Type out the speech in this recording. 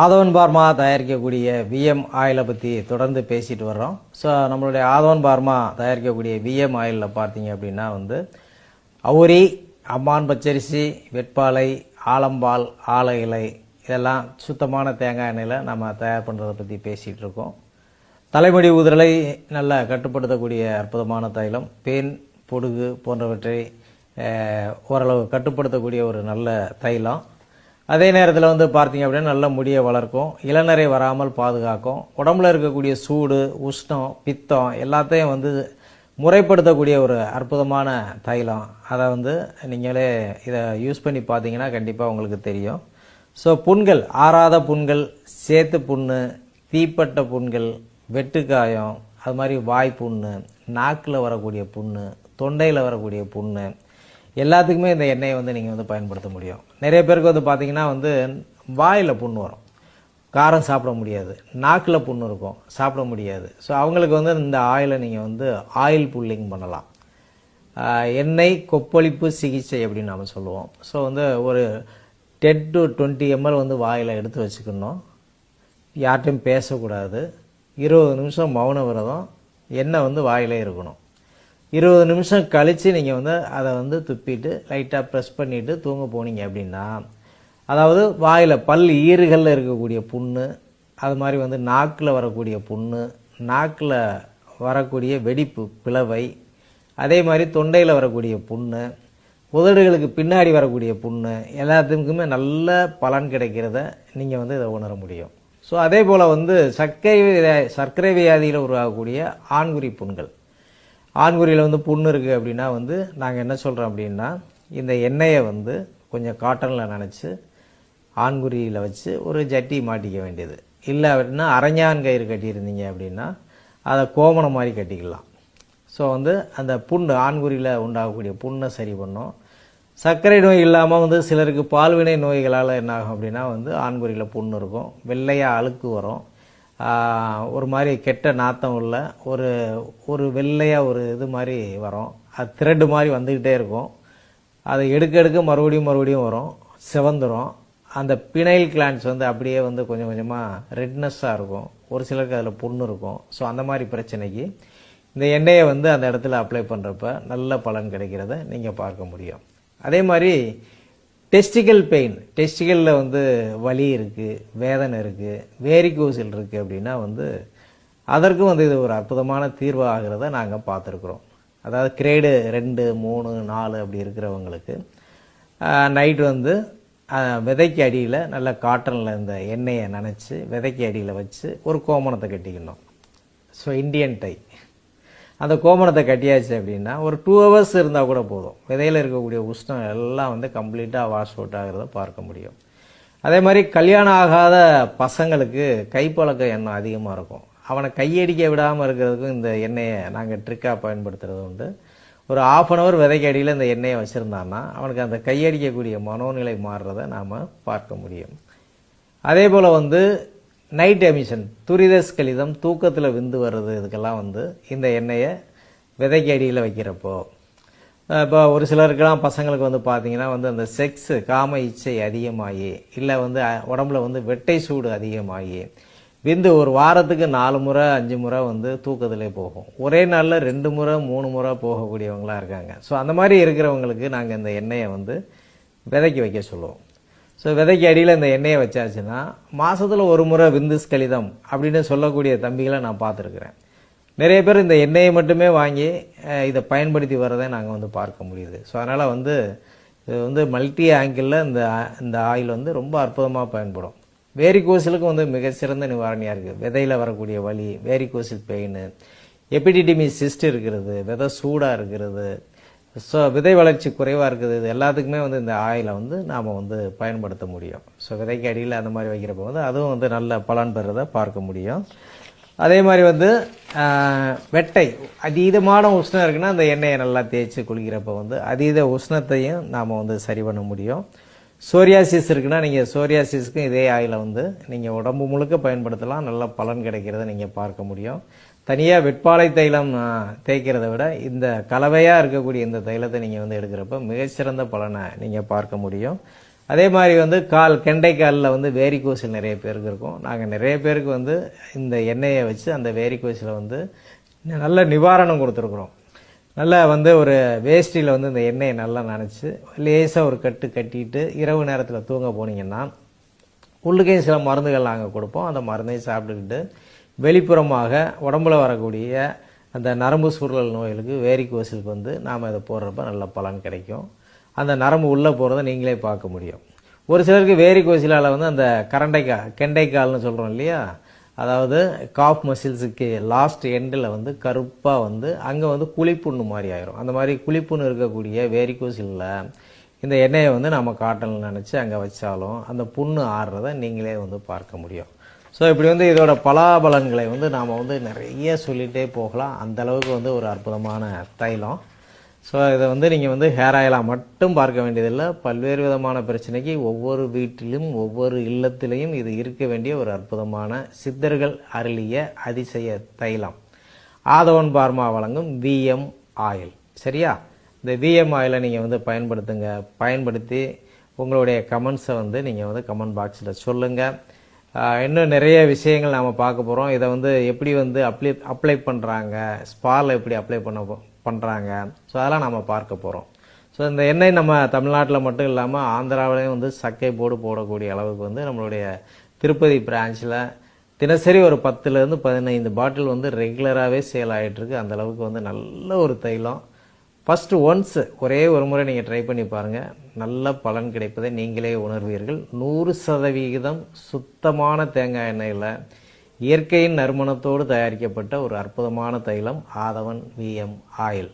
ஆதவன் pharma தயாரிக்கக்கூடிய VM ஆயிலை பற்றி தொடர்ந்து பேசிட்டு வர்றோம். ஸோ நம்மளுடைய ஆதவன் பார்மா தயாரிக்கக்கூடிய விஎம் ஆயிலில் பார்த்தீங்க அப்படின்னா அவுரி, அம்மான் பச்சரிசி, வெட்பாலை, ஆலம்பால், ஆல இலை இதெல்லாம் சுத்தமான தேங்காய் எண்ணெயில் நம்ம தயார் பண்ணுறதை பற்றி பேசிகிட்டு இருக்கோம். தலைமுடி ஊதுறலை நல்லா கட்டுப்படுத்தக்கூடிய அற்புதமான தைலம், பேன், பொடுகு போன்றவற்றை ஓரளவு கட்டுப்படுத்தக்கூடிய ஒரு நல்ல தைலம். அதே நேரத்தில் பார்த்தீங்க அப்படின்னா நல்ல முடியை வளர்க்கும், இளநரை வராமல் பாதுகாக்கும், உடம்புல இருக்கக்கூடிய சூடு, உஷ்ணம், பித்தம் எல்லாத்தையும் முறைப்படுத்தக்கூடிய ஒரு அற்புதமான தைலம். அதை நீங்களே இதை யூஸ் பண்ணி பார்த்தீங்கன்னா கண்டிப்பாக உங்களுக்கு தெரியும். ஸோ புண்கள், ஆறாத புண்கள், சேத்து புண்ணு, தீப்பட்ட புண்கள், வெட்டுக்காயம், அது மாதிரி வாய் புண்ணு, நாக்கில் வரக்கூடிய புண்ணு, தொண்டையில் வரக்கூடிய புண்ணு எல்லாத்துக்குமே இந்த எண்ணெயை நீங்கள் பயன்படுத்த முடியும். நிறைய பேருக்கு பார்த்தீங்கன்னா வாயில் புண்ணு வரும், காரம் சாப்பிட முடியாது, நாக்கில் புண்ணு இருக்கும், சாப்பிட முடியாது. ஸோ அவங்களுக்கு இந்த ஆயிலை நீங்கள் ஆயில் புல்லிங் பண்ணலாம். எண்ணெய் கொப்பளிப்பு சிகிச்சை அப்படின்னு நம்ம சொல்லுவோம். ஸோ ஒரு 10 to 20 ml வாயில் எடுத்து வச்சுக்கணும். யார்கிட்டையும் பேசக்கூடாது. 20 நிமிஷம் மௌன விரதம், எண்ணெய் வாயிலே இருக்கணும். 20 நிமிஷம் கழித்து நீங்கள் அதை துப்பிட்டு லைட்டாக ப்ரெஸ் பண்ணிவிட்டு தூங்க போனீங்க அப்படின்னா, அதாவது வாயில் பல் ஈறுகளில் இருக்கக்கூடிய புண்ணு, அது மாதிரி நாக்கில் வரக்கூடிய புண்ணு, நாக்கில் வரக்கூடிய வெடிப்பு, பிளவை, அதே மாதிரி தொண்டையில் வரக்கூடிய புண்ணு, உதடுகளுக்கு பின்னாடி வரக்கூடிய புண்ணு எல்லாத்துக்குமே நல்ல பலன் கிடைக்கிறத நீங்கள் இதை உணர முடியும். ஸோ அதே போல் சர்க்கரை வியாதியில் உருவாகக்கூடிய ஆண்குறி புண்கள், ஆண்குறியில் புண்ணு இருக்குது அப்படின்னா நாங்கள் என்ன சொல்கிறோம் அப்படின்னா, இந்த எண்ணெயை கொஞ்சம் காட்டனில் நனைச்சி ஆண்குறியில் வச்சு ஒரு ஜட்டி மாட்டிக்க வேண்டியது. இல்லை அப்படின்னா அரைஞான் கயிறு கட்டியிருந்தீங்க அப்படின்னா அதை கோமணம் மாதிரி கட்டிக்கலாம். ஸோ அந்த புண்ணு, ஆண்குறியில் உண்டாகக்கூடிய புண்ணை சரி பண்ணும். சர்க்கரை நோய் இல்லாமல் சிலருக்கு பால்வினை நோய்களால் என்ன ஆகும் அப்படின்னா ஆண்குறியில் புண்ணு இருக்கும், வெள்ளையாக அழுக்கு வரும், ஒரு மாதிரி கெட்ட நாத்தம் உள்ள ஒரு வெள்ளையாக ஒரு இது மாதிரி வரும், அது த்ரெட்டு மாதிரி வந்துக்கிட்டே இருக்கும். அதை எடுக்க மறுபடியும் வரும், செவந்துடும். அந்த பினைல் கிளாண்ட்ஸ் அப்படியே கொஞ்சம் கொஞ்சமாக ரெட்னஸ்ஸாக இருக்கும். ஒரு சிலருக்கு அதில் புண்ணு இருக்கும். ஸோ அந்த மாதிரி பிரச்சனைக்கு இந்த எண்ணெயை அந்த இடத்துல அப்ளை பண்ணுறப்ப நல்ல பலன் கிடைக்கிறத நீங்கள் பார்க்க முடியும். அதே மாதிரி டெஸ்டிக்கல் பெயின், டெஸ்டிக்கலில் வலி இருக்குது, வேதனை இருக்குது, வேரிகோசில் இருக்குது அப்படின்னா அதற்கும் இது ஒரு அற்புதமான தீர்வு ஆகிறத நாங்கள் பார்த்துருக்குறோம். அதாவது கிரேடு 2, 3, 4 அப்படி இருக்கிறவங்களுக்கு நைட்டு விதைக்கு அடியில் நல்ல காட்டனில் இந்த எண்ணெயை நனைச்சி விதைக்கு அடியில் வச்சு ஒரு கோமணத்தை கட்டிக்கணும். ஸோ இண்டியன் டை, அந்த கோமணத்தை கட்டியாச்சு அப்படின்னா ஒரு 2 hours இருந்தால் கூட போதும், விதையில் இருக்கக்கூடிய உஷ்ணம் எல்லாம் கம்ப்ளீட்டாக வாஷ் அவுட் ஆகிறத பார்க்க முடியும். அதே மாதிரி கல்யாணம் ஆகாத பசங்களுக்கு கைப்பழக்க எண்ணம் அதிகமாக இருக்கும், அவனை கையடிக்க விடாமல் இருக்கிறதுக்கும் இந்த எண்ணெயை நாங்கள் ட்ரிக்காக பயன்படுத்துறது உண்டு. ஒரு 1/2 hour விதைக்கு அடியில் இந்த எண்ணெயை வச்சுருந்தான்னா அவனுக்கு அந்த கையடிக்கக்கூடிய மனோநிலை மாறுறதை நாம் பார்க்க முடியும். அதே போல் நைட் எமிஷன், துரிதஸ் கலிதம், தூக்கத்தில் விந்து வர்றது, இதுக்கெல்லாம் இந்த எண்ணெயை விதைக்கு அடியில் வைக்கிறப்போ, இப்போ ஒரு சிலருக்கெல்லாம் பசங்களுக்கு பார்த்தீங்கன்னா அந்த செக்ஸு, காம இச்சை அதிகமாகி, இல்லை உடம்புல வெட்டை சூடு அதிகமாகி விந்து ஒரு வாரத்துக்கு 4 முறை 5 முறை தூக்கத்திலே போகும். ஒரே நாளில் 2 முறை 3 முறை போகக்கூடியவங்களாம் இருக்காங்க. ஸோ அந்த மாதிரி இருக்கிறவங்களுக்கு நாங்கள் இந்த எண்ணெயை விதைக்கு வைக்க சொல்லுவோம். ஸோ விதைக்கு அடியில் இந்த எண்ணெயை வச்சாச்சுன்னா மாதத்தில் 1 முறை விந்து ஸ்கலிதம் அப்படின்னு சொல்லக்கூடிய தம்பிகளை நான் பார்த்துருக்குறேன். நிறைய பேர் இந்த எண்ணெயை மட்டுமே வாங்கி இதை பயன்படுத்தி வரதை நாங்கள் பார்க்க முடியுது. ஸோ அதனால் இது மல்டி ஆங்கிளில் இந்த ஆயில் ரொம்ப அற்புதமாக பயன்படும். வேரிகோசிலுக்கு மிகச்சிறந்த நிவாரணியாக இருக்குது. விதையில் வரக்கூடிய வலி, வேரிகோசில் பெயின், எபிடிடிமிஸ் சிஸ்ட் இருக்கிறது, விதை சூடாக இருக்கிறது, ஸோ விதை வளர்ச்சி குறைவாக இருக்குது, இது எல்லாத்துக்குமே இந்த ஆயிலை நாம் பயன்படுத்த முடியும். ஸோ விதைக்கு அடியில் அந்த மாதிரி வைக்கிறப்ப அதுவும் நல்ல பலன் பெறதை பார்க்க முடியும். அதே மாதிரி வெட்டை, அதீதமான உஷ்ணம் இருக்குன்னா அந்த எண்ணெயை நல்லா தேய்ச்சி குளிக்கிறப்ப அதீத உஷ்ணத்தையும் நாம் சரி பண்ண முடியும். சோரியாசிஸ் இருக்குன்னா நீங்கள் சோரியாசிஸ்க்கும் இதே ஆயிலை நீங்கள் உடம்பு முழுக்க பயன்படுத்தலாம், நல்ல பலன் கிடைக்கிறத நீங்கள் பார்க்க முடியும். தனியாக வெட்பாலை தைலம் தேய்க்கிறத விட இந்த கலவையாக இருக்கக்கூடிய இந்த தைலத்தை நீங்கள் எடுக்கிறப்ப மிகச்சிறந்த பலனை நீங்கள் பார்க்க முடியும். அதே மாதிரி வந்து கெண்டைக்காலில் வந்து வேரிகோசில் நிறைய பேருக்கு இருக்கும். நாங்கள் நிறைய பேருக்கு வந்து இந்த எண்ணெயை வச்சு அந்த வேரிகோசில் வந்து நல்ல நிவாரணம் கொடுத்துருக்குறோம். நல்லா வந்து ஒரு வேஷ்டியில் வந்து இந்த எண்ணெயை நல்லா நனைச்சி லேசாக ஒரு கட்டு கட்டிட்டு இரவு நேரத்தில் தூங்க போனீங்கன்னா உள்ளுக்கையும் சில மருந்துகள் நாங்கள் கொடுப்போம். அந்த மருந்தையும் சாப்பிட்டுக்கிட்டு வெளிப்புறமாக உடம்புல வரக்கூடிய அந்த நரம்பு சுருளல் நோய்களுக்கு வேரிகோசிலுக்கு வந்து நாம் இதை போடுறப்ப நல்ல பலன் கிடைக்கும். அந்த நரம்பு உள்ளே போகிறத நீங்களே பார்க்க முடியும். ஒரு சிலருக்கு வேரிகோசிலால் வந்து அந்த கெண்டைக்கால்னு சொல்கிறோம் இல்லையா, அதாவது காஃப் மசில்ஸுக்கு லாஸ்ட் எண்டில் வந்து கருப்பாக வந்து அங்கே வந்து குழிப்புண்ணு மாதிரி ஆயிரும். அந்த மாதிரி குழிப்புண்ணு இருக்கக்கூடிய வேரிகோசிலில் இந்த எண்ணெயை வந்து நம்ம காட்டனில் நினச்சி அங்கே வச்சாலும் அந்த புண்ணு ஆறுறதை நீங்களே வந்து பார்க்க முடியும். ஸோ இப்படி வந்து இதோட பலாபலன்களை வந்து நாம் வந்து நிறைய சொல்லிகிட்டே போகலாம். அந்தளவுக்கு வந்து ஒரு அற்புதமான தைலம். ஸோ இதை வந்து நீங்கள் வந்து ஹேர் ஆயிலாக மட்டும் பார்க்க வேண்டியதில்லை. பல்வேறு விதமான பிரச்சனைக்கு ஒவ்வொரு வீட்டிலும் ஒவ்வொரு இல்லத்திலையும் இது இருக்க வேண்டிய ஒரு அற்புதமான சித்தர்கள் அருளிய அதிசய தைலம். ஆதவன் பார்மா வழங்கும் விஎம் ஆயில். சரியா? இந்த விஎம் ஆயிலை நீங்கள் வந்து பயன்படுத்துங்க. பயன்படுத்தி உங்களுடைய கமெண்ட்ஸை வந்து நீங்கள் வந்து கமெண்ட் பாக்ஸில் சொல்லுங்கள். இன்னும் நிறைய விஷயங்கள் நாம் பார்க்க போகிறோம். இதை வந்து எப்படி வந்து அப்ளை பண்ணுறாங்க, ஸ்பாரில் எப்படி அப்ளை பண்ணுறாங்க, ஸோ அதெல்லாம் நம்ம பார்க்க போகிறோம். ஸோ இந்த எண்ணெய் நம்ம தமிழ்நாட்டில் மட்டும் இல்லாமல் ஆந்திராவிலையும் வந்து சக்கை போடக்கூடிய அளவுக்கு வந்து நம்மளுடைய திருப்பதி பிரான்ச்சில் தினசரி ஒரு 10லேருந்து 15 பாட்டில் வந்து ரெகுலராகவே சேல் ஆகிட்டுருக்கு. அந்த அளவுக்கு வந்து நல்ல ஒரு தைலம். ஃபஸ்ட்டு ஒரே ஒரு முறை நீங்கள் ட்ரை பண்ணி பாருங்கள். நல்ல பலன் கிடைப்பதை நீங்களே உணர்வீர்கள். 100% சுத்தமான தேங்காய் எண்ணெயில் இயற்கையின் நறுமணத்தோடு தயாரிக்கப்பட்ட ஒரு அற்புதமான தைலம் ஆதவன் விஎம் ஆயில்.